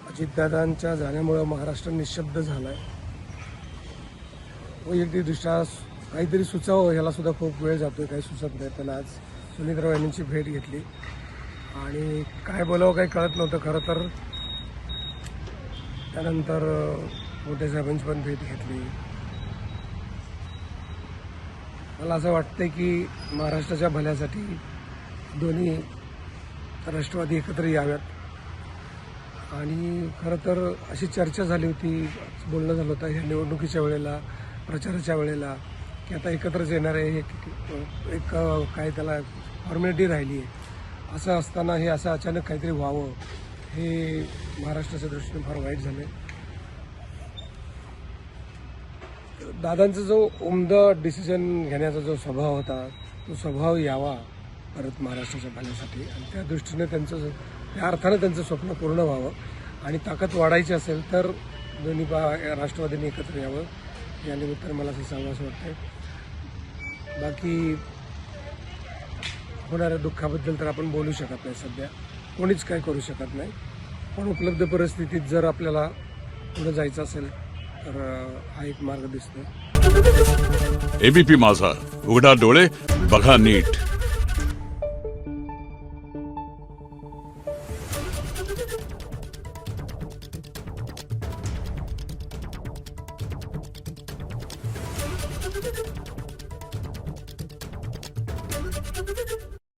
अजितदादांच्या जाण्यामुळे महाराष्ट्र निशब्द झाला आहे. वैयक्तिकदृष्ट्या काहीतरी सुचावं ह्याला सुद्धा खूप वेळ जातोय, काही सुचत नाही. पण आज सुनीतराव यांची भेट घेतली आणि काय बोलावं काही कळत नव्हतं खरं तर. त्यानंतर मोठे साहेबांची पण भेट घेतली. मला असं वाटतंय की महाराष्ट्राच्या भल्यासाठी दोन्ही राष्ट्रवादी एकत्र याव्यात. आणि खरं तर अशी चर्चा झाली होती, बोलणं झालं होतं ह्या निवडणुकीच्या वेळेला, प्रचाराच्या वेळेला, की आता एकत्रच येणार आहे. एक काय त्याला फॉर्मॅलिटी राहिली आहे. असं असताना हे असं अचानक काहीतरी व्हावं हे महाराष्ट्राच्या दृष्टीने फार वाईट झालं आहे. दादांचा जो उमदा डिसिजन घेण्याचा जो स्वभाव होता तो स्वभाव यावा परत महाराष्ट्राच्या भल्यासाठी. आणि त्या दृष्टीने त्या अर्थानं त्यांचं स्वप्न पूर्ण व्हावं आणि ताकद वाढायची असेल तर दोन्ही राष्ट्रवादींनी एकत्र यावं. या निमित्तानं मला असं सांगावं असं वाटतंय. बाकी होणाऱ्या दुःखाबद्दल तर आपण बोलू शकत नाही, सध्या कोणीच काय करू शकत नाही. पण उपलब्ध परिस्थितीत जर आपल्याला पुढे जायचं असेल तर हा एक मार्ग दिसतोय. एबीपी माझा, उघडा डोळे बघा नीट. Thank you.